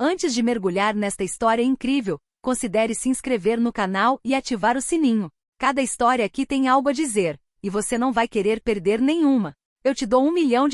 Antes de mergulhar nesta história incrível, considere se inscrever no canal e ativar o sininho. Cada história aqui tem algo a dizer, e você não vai querer perder nenhuma. Eu te dou $1 milhão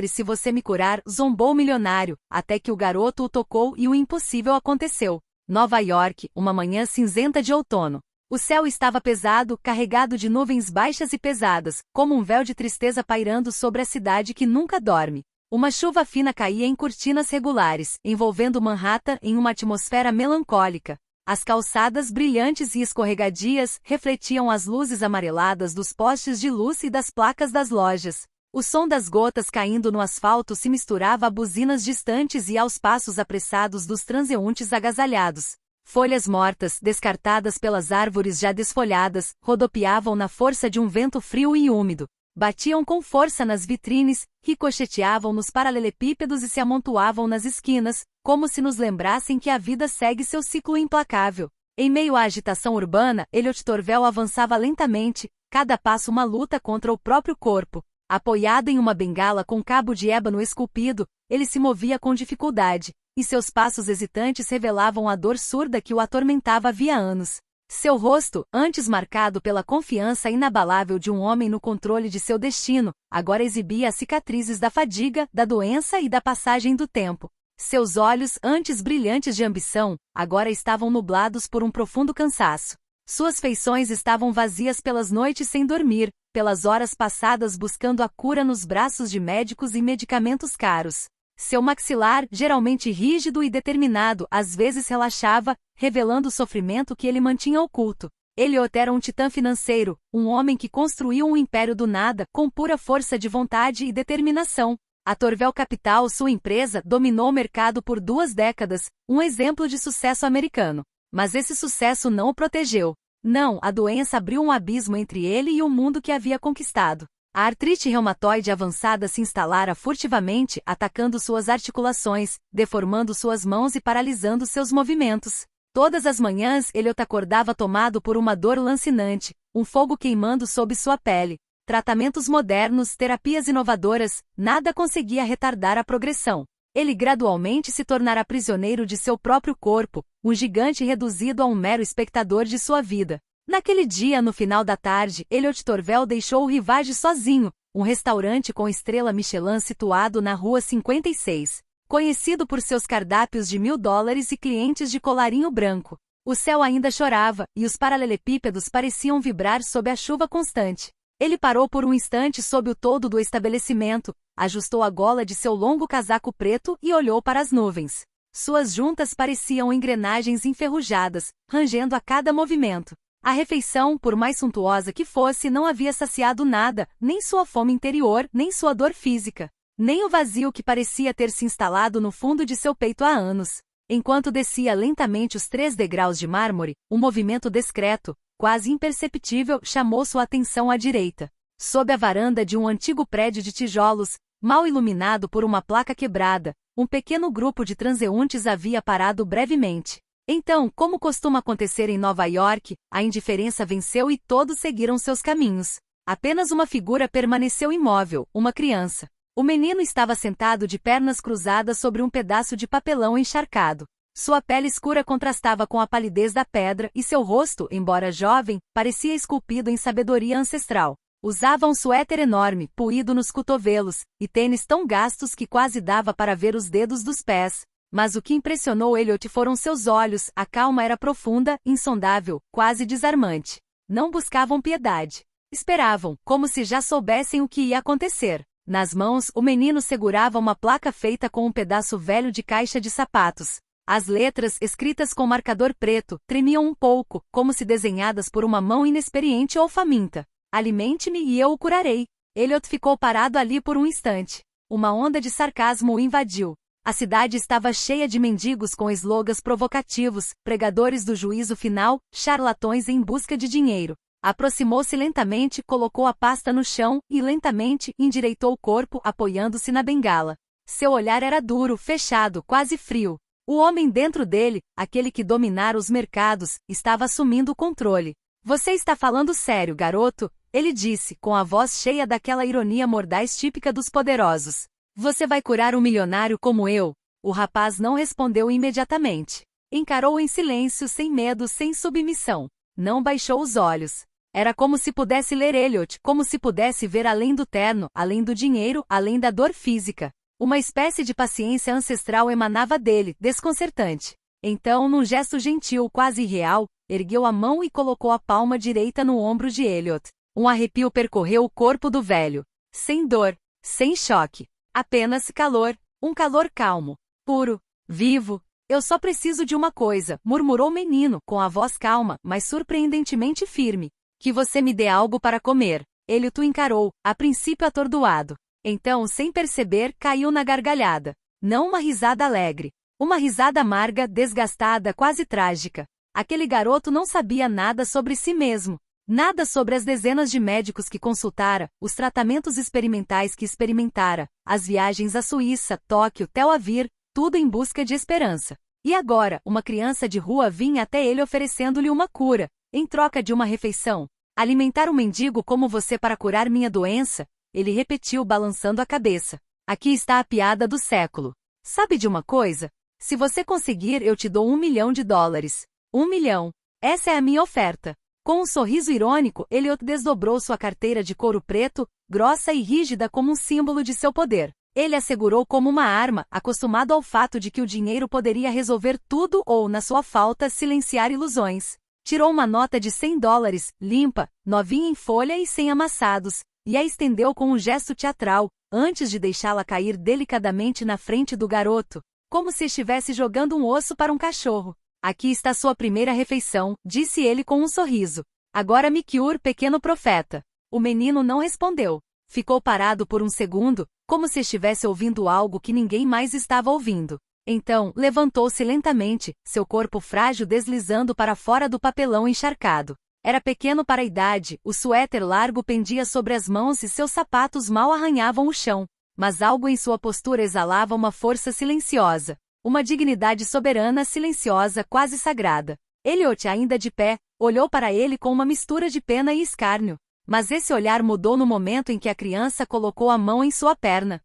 se você me curar, zombou o milionário, até que o garoto o tocou e o impossível aconteceu. Nova York, uma manhã cinzenta de outono. O céu estava pesado, carregado de nuvens baixas e pesadas, como um véu de tristeza pairando sobre a cidade que nunca dorme. Uma chuva fina caía em cortinas regulares, envolvendo Manhattan em uma atmosfera melancólica. As calçadas brilhantes e escorregadias refletiam as luzes amareladas dos postes de luz e das placas das lojas. O som das gotas caindo no asfalto se misturava a buzinas distantes e aos passos apressados dos transeuntes agasalhados. Folhas mortas, descartadas pelas árvores já desfolhadas, rodopiavam na força de um vento frio e úmido. Batiam com força nas vitrines, ricocheteavam nos paralelepípedos e se amontoavam nas esquinas, como se nos lembrassem que a vida segue seu ciclo implacável. Em meio à agitação urbana, Elliot Torvel avançava lentamente, cada passo uma luta contra o próprio corpo. Apoiado em uma bengala com cabo de ébano esculpido, ele se movia com dificuldade, e seus passos hesitantes revelavam a dor surda que o atormentava havia anos. Seu rosto, antes marcado pela confiança inabalável de um homem no controle de seu destino, agora exibia as cicatrizes da fadiga, da doença e da passagem do tempo. Seus olhos, antes brilhantes de ambição, agora estavam nublados por um profundo cansaço. Suas feições estavam vazias pelas noites sem dormir, pelas horas passadas buscando a cura nos braços de médicos e medicamentos caros. Seu maxilar, geralmente rígido e determinado, às vezes relaxava, revelando o sofrimento que ele mantinha oculto. Elliot era um titã financeiro, um homem que construiu um império do nada, com pura força de vontade e determinação. A Torvel Capital, sua empresa, dominou o mercado por 2 décadas, um exemplo de sucesso americano. Mas esse sucesso não o protegeu. Não, a doença abriu um abismo entre ele e o mundo que havia conquistado. A artrite reumatoide avançada se instalara furtivamente, atacando suas articulações, deformando suas mãos e paralisando seus movimentos. Todas as manhãs Elliot acordava tomado por uma dor lancinante, um fogo queimando sob sua pele. Tratamentos modernos, terapias inovadoras, nada conseguia retardar a progressão. Ele gradualmente se tornara prisioneiro de seu próprio corpo, um gigante reduzido a um mero espectador de sua vida. Naquele dia, no final da tarde, Elliot Torvel deixou o Rivage sozinho, um restaurante com estrela Michelin situado na Rua 56. Conhecido por seus cardápios de $1000 e clientes de colarinho branco. O céu ainda chorava, e os paralelepípedos pareciam vibrar sob a chuva constante. Ele parou por um instante sob o toldo do estabelecimento, ajustou a gola de seu longo casaco preto e olhou para as nuvens. Suas juntas pareciam engrenagens enferrujadas, rangendo a cada movimento. A refeição, por mais suntuosa que fosse, não havia saciado nada, nem sua fome interior, nem sua dor física, nem o vazio que parecia ter se instalado no fundo de seu peito há anos. Enquanto descia lentamente os 3 degraus de mármore, um movimento discreto, quase imperceptível, chamou sua atenção à direita. Sob a varanda de um antigo prédio de tijolos, mal iluminado por uma placa quebrada, um pequeno grupo de transeuntes havia parado brevemente. Então, como costuma acontecer em Nova York, a indiferença venceu e todos seguiram seus caminhos. Apenas uma figura permaneceu imóvel, uma criança. O menino estava sentado de pernas cruzadas sobre um pedaço de papelão encharcado. Sua pele escura contrastava com a palidez da pedra e seu rosto, embora jovem, parecia esculpido em sabedoria ancestral. Usava um suéter enorme, puído nos cotovelos, e tênis tão gastos que quase dava para ver os dedos dos pés. Mas o que impressionou Elliot foram seus olhos, a calma era profunda, insondável, quase desarmante. Não buscavam piedade. Esperavam, como se já soubessem o que ia acontecer. Nas mãos, o menino segurava uma placa feita com um pedaço velho de caixa de sapatos. As letras, escritas com marcador preto, tremiam um pouco, como se desenhadas por uma mão inexperiente ou faminta. Alimente-me e eu o curarei. Elliot ficou parado ali por um instante. Uma onda de sarcasmo o invadiu. A cidade estava cheia de mendigos com slogans provocativos, pregadores do juízo final, charlatões em busca de dinheiro. Aproximou-se lentamente, colocou a pasta no chão e lentamente endireitou o corpo, apoiando-se na bengala. Seu olhar era duro, fechado, quase frio. O homem dentro dele, aquele que dominara os mercados, estava assumindo o controle. Você está falando sério, garoto? Ele disse, com a voz cheia daquela ironia mordaz típica dos poderosos. Você vai curar um milionário como eu? O rapaz não respondeu imediatamente. Encarou em silêncio, sem medo, sem submissão. Não baixou os olhos. Era como se pudesse ler Elliot, como se pudesse ver além do terno, além do dinheiro, além da dor física. Uma espécie de paciência ancestral emanava dele, desconcertante. Então, num gesto gentil, quase irreal, ergueu a mão e colocou a palma direita no ombro de Elliot. Um arrepio percorreu o corpo do velho. Sem dor, sem choque. Apenas calor, um calor calmo, puro, vivo. Eu só preciso de uma coisa, murmurou o menino, com a voz calma, mas surpreendentemente firme. Que você me dê algo para comer. Elliot o encarou, a princípio atordoado. Então, sem perceber, caiu na gargalhada. Não uma risada alegre. Uma risada amarga, desgastada, quase trágica. Aquele garoto não sabia nada sobre si mesmo. Nada sobre as dezenas de médicos que consultara, os tratamentos experimentais que experimentara, as viagens à Suíça, Tóquio, Tel Aviv, tudo em busca de esperança. E agora, uma criança de rua vinha até ele oferecendo-lhe uma cura, em troca de uma refeição. Alimentar um mendigo como você para curar minha doença? Ele repetiu balançando a cabeça. Aqui está a piada do século. Sabe de uma coisa? Se você conseguir, eu te dou $1 milhão. $1 milhão. Essa é a minha oferta. Com um sorriso irônico, Elliot desdobrou sua carteira de couro preto, grossa e rígida como um símbolo de seu poder. Ele a segurou como uma arma, acostumado ao fato de que o dinheiro poderia resolver tudo ou, na sua falta, silenciar ilusões. Tirou uma nota de $100, limpa, novinha em folha e sem amassados, e a estendeu com um gesto teatral, antes de deixá-la cair delicadamente na frente do garoto, como se estivesse jogando um osso para um cachorro. Aqui está sua primeira refeição, disse ele com um sorriso. Agora me cure, pequeno profeta. O menino não respondeu. Ficou parado por um segundo, como se estivesse ouvindo algo que ninguém mais estava ouvindo. Então, levantou-se lentamente, seu corpo frágil deslizando para fora do papelão encharcado. Era pequeno para a idade, o suéter largo pendia sobre as mãos e seus sapatos mal arranhavam o chão. Mas algo em sua postura exalava uma força silenciosa. Uma dignidade soberana, silenciosa, quase sagrada. Elliot, ainda de pé, olhou para ele com uma mistura de pena e escárnio. Mas esse olhar mudou no momento em que a criança colocou a mão em sua perna.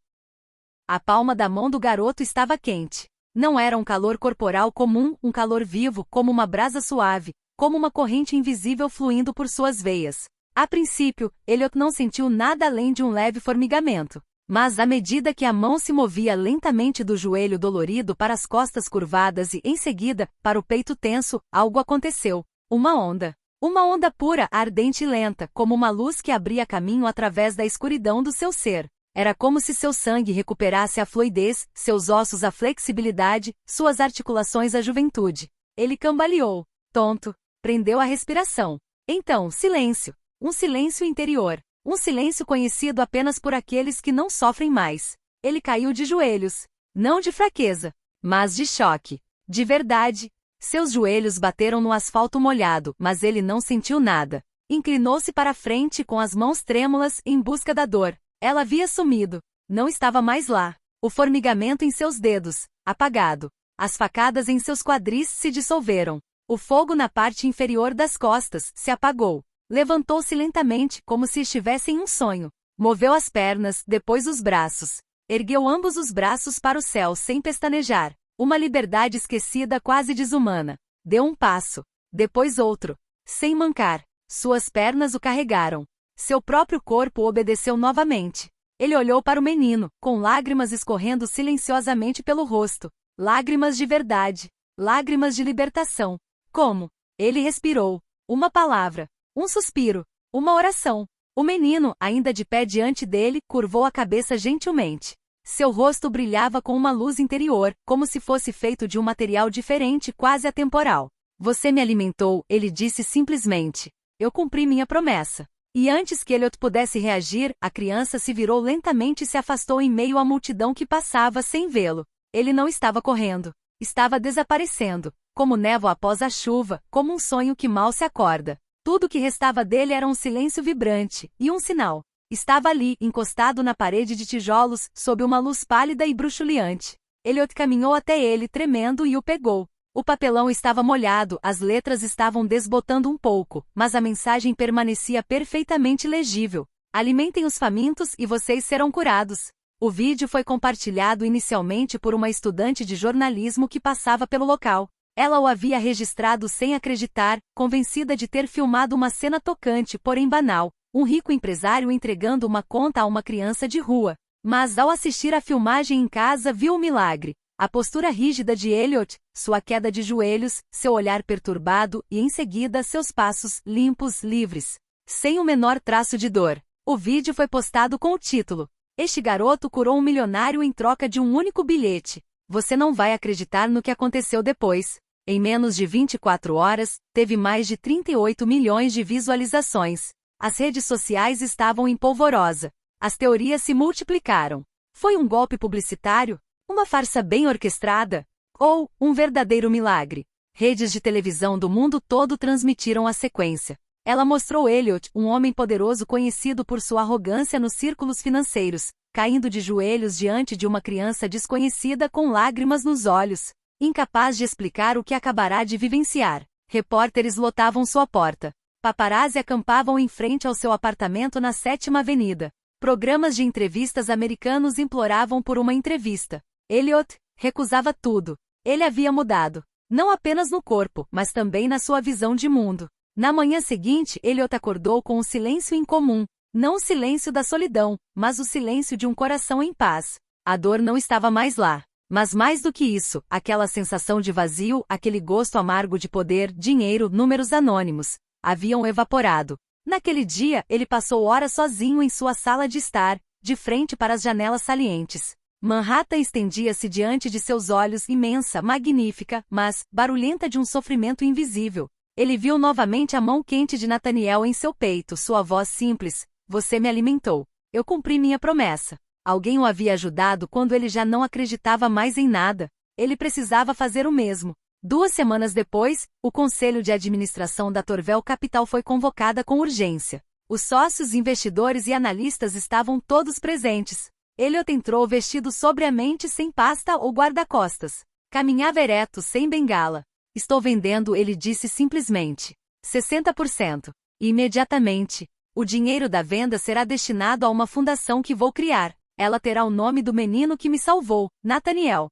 A palma da mão do garoto estava quente. Não era um calor corporal comum, um calor vivo, como uma brasa suave, como uma corrente invisível fluindo por suas veias. A princípio, Elliot não sentiu nada além de um leve formigamento. Mas à medida que a mão se movia lentamente do joelho dolorido para as costas curvadas e, em seguida, para o peito tenso, algo aconteceu. Uma onda. Uma onda pura, ardente e lenta, como uma luz que abria caminho através da escuridão do seu ser. Era como se seu sangue recuperasse a fluidez, seus ossos a flexibilidade, suas articulações a juventude. Ele cambaleou, tonto, prendeu a respiração. Então, silêncio. Um silêncio interior. Um silêncio conhecido apenas por aqueles que não sofrem mais. Ele caiu de joelhos. Não de fraqueza, mas de choque. De verdade. Seus joelhos bateram no asfalto molhado, mas ele não sentiu nada. Inclinou-se para a frente com as mãos trêmulas, em busca da dor. Ela havia sumido. Não estava mais lá. O formigamento em seus dedos, apagado. As facadas em seus quadris se dissolveram. O fogo na parte inferior das costas se apagou. Levantou-se lentamente, como se estivesse em um sonho. Moveu as pernas, depois os braços. Ergueu ambos os braços para o céu sem pestanejar. Uma liberdade esquecida, quase desumana. Deu um passo. Depois outro. Sem mancar. Suas pernas o carregaram. Seu próprio corpo obedeceu novamente. Ele olhou para o menino, com lágrimas escorrendo silenciosamente pelo rosto. Lágrimas de verdade. Lágrimas de libertação. Como? Ele respirou. Uma palavra. Um suspiro. Uma oração. O menino, ainda de pé diante dele, curvou a cabeça gentilmente. Seu rosto brilhava com uma luz interior, como se fosse feito de um material diferente, quase atemporal. Você me alimentou, ele disse simplesmente. Eu cumpri minha promessa. E antes que Elliot pudesse reagir, a criança se virou lentamente e se afastou em meio à multidão que passava sem vê-lo. Ele não estava correndo. Estava desaparecendo. Como névoa após a chuva, como um sonho que mal se acorda. Tudo o que restava dele era um silêncio vibrante, e um sinal. Estava ali, encostado na parede de tijolos, sob uma luz pálida e bruxuleante. Elliot caminhou até ele, tremendo, e o pegou. O papelão estava molhado, as letras estavam desbotando um pouco, mas a mensagem permanecia perfeitamente legível. Alimentem os famintos e vocês serão curados. O vídeo foi compartilhado inicialmente por uma estudante de jornalismo que passava pelo local. Ela o havia registrado sem acreditar, convencida de ter filmado uma cena tocante, porém banal, um rico empresário entregando uma conta a uma criança de rua. Mas ao assistir à filmagem em casa viu o milagre. A postura rígida de Elliot, sua queda de joelhos, seu olhar perturbado e, em seguida, seus passos limpos, livres, sem o menor traço de dor. O vídeo foi postado com o título: "Este garoto curou um milionário em troca de um único bilhete. Você não vai acreditar no que aconteceu depois." Em menos de 24 horas, teve mais de 38 milhões de visualizações. As redes sociais estavam em polvorosa. As teorias se multiplicaram. Foi um golpe publicitário? Uma farsa bem orquestrada? Ou um verdadeiro milagre? Redes de televisão do mundo todo transmitiram a sequência. Ela mostrou Elliot, um homem poderoso conhecido por sua arrogância nos círculos financeiros, caindo de joelhos diante de uma criança desconhecida com lágrimas nos olhos, incapaz de explicar o que acabará de vivenciar. Repórteres lotavam sua porta. Paparazzi acampavam em frente ao seu apartamento na 7ª Avenida. Programas de entrevistas americanos imploravam por uma entrevista. Elliot recusava tudo. Ele havia mudado. Não apenas no corpo, mas também na sua visão de mundo. Na manhã seguinte, Elliot acordou com um silêncio incomum. Não o silêncio da solidão, mas o silêncio de um coração em paz. A dor não estava mais lá. Mas mais do que isso, aquela sensação de vazio, aquele gosto amargo de poder, dinheiro, números anônimos, haviam evaporado. Naquele dia, ele passou horas sozinho em sua sala de estar, de frente para as janelas salientes. Manhattan estendia-se diante de seus olhos, imensa, magnífica, mas barulhenta de um sofrimento invisível. Ele viu novamente a mão quente de Nathaniel em seu peito, sua voz simples: "Você me alimentou. Eu cumpri minha promessa." Alguém o havia ajudado quando ele já não acreditava mais em nada. Ele precisava fazer o mesmo. 2 semanas depois, o conselho de administração da Torvel Capital foi convocada com urgência. Os sócios, investidores e analistas estavam todos presentes. Elliot entrou vestido sobriamente, sem pasta ou guarda-costas. Caminhava ereto, sem bengala. "Estou vendendo", ele disse simplesmente. 60%. E imediatamente, "O dinheiro da venda será destinado a uma fundação que vou criar. Ela terá o nome do menino que me salvou, Nathaniel."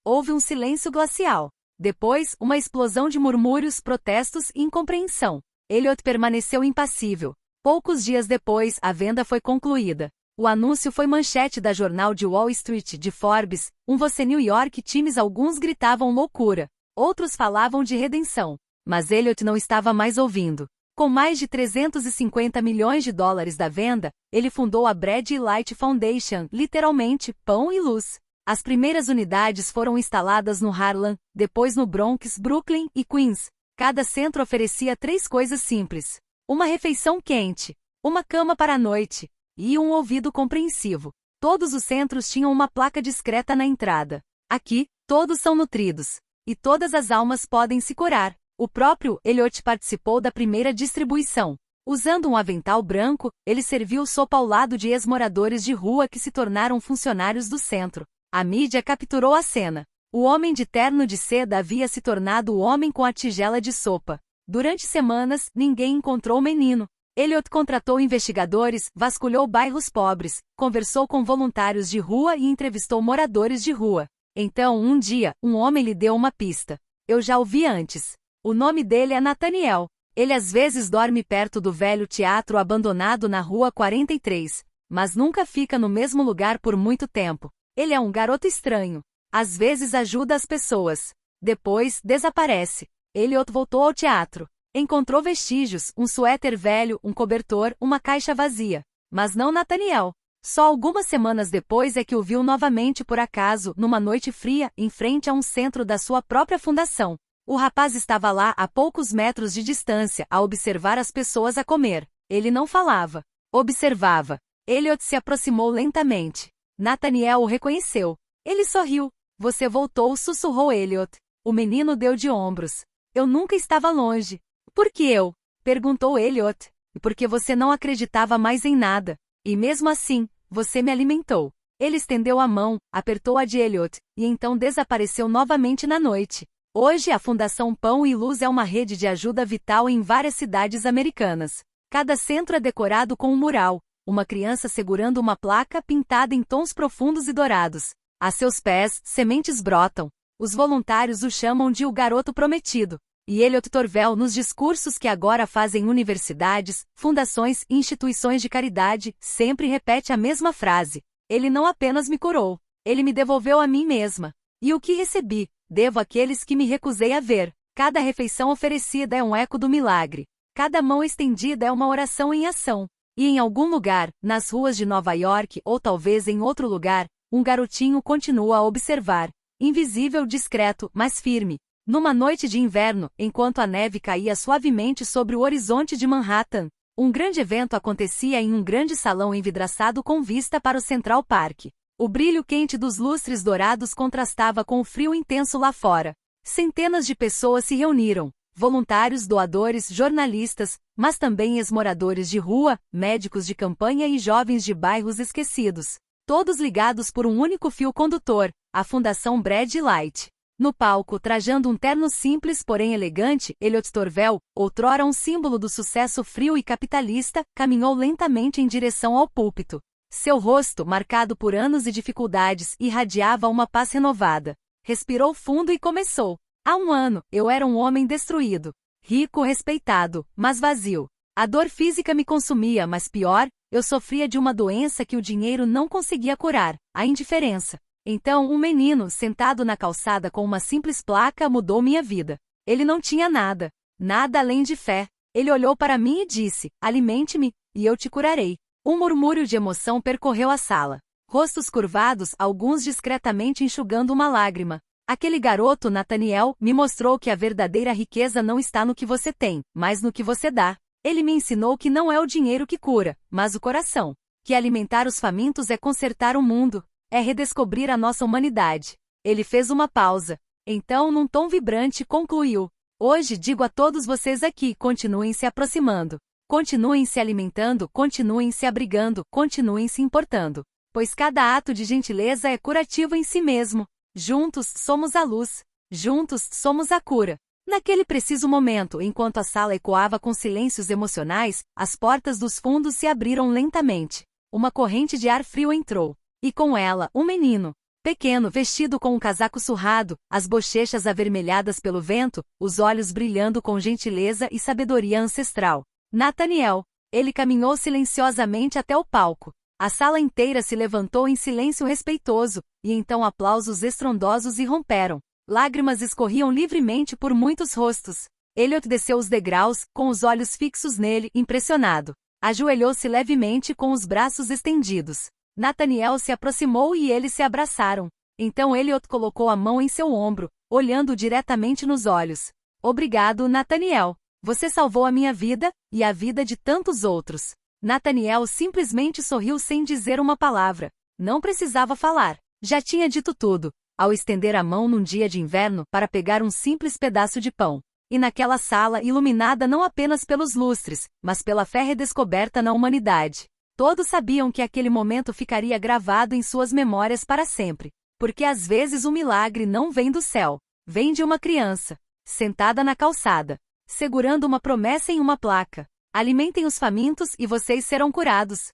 Houve um silêncio glacial. Depois, uma explosão de murmúrios, protestos e incompreensão. Elliot permaneceu impassível. Poucos dias depois, a venda foi concluída. O anúncio foi manchete da jornal de Wall Street, de Forbes, Você New York Times. Alguns gritavam loucura. Outros falavam de redenção. Mas Elliot não estava mais ouvindo. Com mais de 350 milhões de dólares da venda, ele fundou a Bread e Light Foundation, literalmente, pão e luz. As primeiras unidades foram instaladas no Harlem, depois no Bronx, Brooklyn e Queens. Cada centro oferecia 3 coisas simples: uma refeição quente, uma cama para a noite e um ouvido compreensivo. Todos os centros tinham uma placa discreta na entrada. "Aqui, todos são nutridos. E todas as almas podem se curar." O próprio Elliot participou da primeira distribuição. Usando um avental branco, ele serviu sopa ao lado de ex-moradores de rua que se tornaram funcionários do centro. A mídia capturou a cena. O homem de terno de seda havia se tornado o homem com a tigela de sopa. Durante semanas, ninguém encontrou o menino. Elliot contratou investigadores, vasculhou bairros pobres, conversou com voluntários de rua e entrevistou moradores de rua. Então, um dia, um homem lhe deu uma pista. "Eu já o vi antes. O nome dele é Nathaniel. Ele às vezes dorme perto do velho teatro abandonado na Rua 43, mas nunca fica no mesmo lugar por muito tempo. Ele é um garoto estranho. Às vezes ajuda as pessoas. Depois, desaparece." Elliot voltou ao teatro. Encontrou vestígios, um suéter velho, um cobertor, uma caixa vazia. Mas não Nathaniel. Só algumas semanas depois é que o viu novamente por acaso, numa noite fria, em frente a um centro da sua própria fundação. O rapaz estava lá a poucos metros de distância, a observar as pessoas a comer. Ele não falava. Observava. Elliot se aproximou lentamente. Nathaniel o reconheceu. Ele sorriu. "Você voltou", sussurrou Elliot. O menino deu de ombros. "Eu nunca estava longe." "Por que eu?" perguntou Elliot. "Porque você não acreditava mais em nada. E mesmo assim, você me alimentou." Ele estendeu a mão, apertou a de Elliot, e então desapareceu novamente na noite. Hoje a Fundação Pão e Luz é uma rede de ajuda vital em várias cidades americanas. Cada centro é decorado com um mural, uma criança segurando uma placa pintada em tons profundos e dourados. A seus pés, sementes brotam. Os voluntários o chamam de o garoto prometido. E Elliot Torvel, nos discursos que agora fazem universidades, fundações e instituições de caridade, sempre repete a mesma frase. Ele não apenas me curou, ele me devolveu a mim mesma. E o que recebi, devo àqueles que me recusei a ver. Cada refeição oferecida é um eco do milagre. Cada mão estendida é uma oração em ação. E em algum lugar, nas ruas de Nova York ou talvez em outro lugar, um garotinho continua a observar. Invisível, discreto, mas firme. Numa noite de inverno, enquanto a neve caía suavemente sobre o horizonte de Manhattan, um grande evento acontecia em um grande salão envidraçado com vista para o Central Park. O brilho quente dos lustres dourados contrastava com o frio intenso lá fora. Centenas de pessoas se reuniram. Voluntários, doadores, jornalistas, mas também ex-moradores de rua, médicos de campanha e jovens de bairros esquecidos. Todos ligados por um único fio condutor, a Fundação Bread Light. No palco, trajando um terno simples porém elegante, Elliot Torvel, outrora um símbolo do sucesso frio e capitalista, caminhou lentamente em direção ao púlpito. Seu rosto, marcado por anos e dificuldades, irradiava uma paz renovada. Respirou fundo e começou. Há um ano, eu era um homem destruído. Rico, respeitado, mas vazio. A dor física me consumia, mas pior, eu sofria de uma doença que o dinheiro não conseguia curar, a indiferença. Então, um menino, sentado na calçada com uma simples placa, mudou minha vida. Ele não tinha nada. Nada além de fé. Ele olhou para mim e disse, alimente-me, e eu te curarei. Um murmúrio de emoção percorreu a sala. Rostos curvados, alguns discretamente enxugando uma lágrima. Aquele garoto, Nathaniel, me mostrou que a verdadeira riqueza não está no que você tem, mas no que você dá. Ele me ensinou que não é o dinheiro que cura, mas o coração. Que alimentar os famintos é consertar o mundo. É redescobrir a nossa humanidade. Ele fez uma pausa. Então, num tom vibrante, concluiu. Hoje digo a todos vocês aqui, continuem se aproximando. Continuem se alimentando, continuem se abrigando, continuem se importando. Pois cada ato de gentileza é curativo em si mesmo. Juntos, somos a luz. Juntos, somos a cura. Naquele preciso momento, enquanto a sala ecoava com silêncios emocionais, as portas dos fundos se abriram lentamente. Uma corrente de ar frio entrou. E com ela, um menino. Pequeno, vestido com um casaco surrado, as bochechas avermelhadas pelo vento, os olhos brilhando com gentileza e sabedoria ancestral. Nathaniel. Ele caminhou silenciosamente até o palco. A sala inteira se levantou em silêncio respeitoso, e então aplausos estrondosos irromperam. Lágrimas escorriam livremente por muitos rostos. Elliot desceu os degraus, com os olhos fixos nele, impressionado. Ajoelhou-se levemente com os braços estendidos. Nathaniel se aproximou e eles se abraçaram. Então Elliot colocou a mão em seu ombro, olhando diretamente nos olhos. Obrigado, Nathaniel. Você salvou a minha vida, e a vida de tantos outros. Nathaniel simplesmente sorriu sem dizer uma palavra. Não precisava falar. Já tinha dito tudo, ao estender a mão num dia de inverno para pegar um simples pedaço de pão. E naquela sala iluminada não apenas pelos lustres, mas pela fé redescoberta na humanidade. Todos sabiam que aquele momento ficaria gravado em suas memórias para sempre. Porque às vezes o milagre não vem do céu. Vem de uma criança, sentada na calçada, segurando uma promessa em uma placa. Alimentem os famintos e vocês serão curados.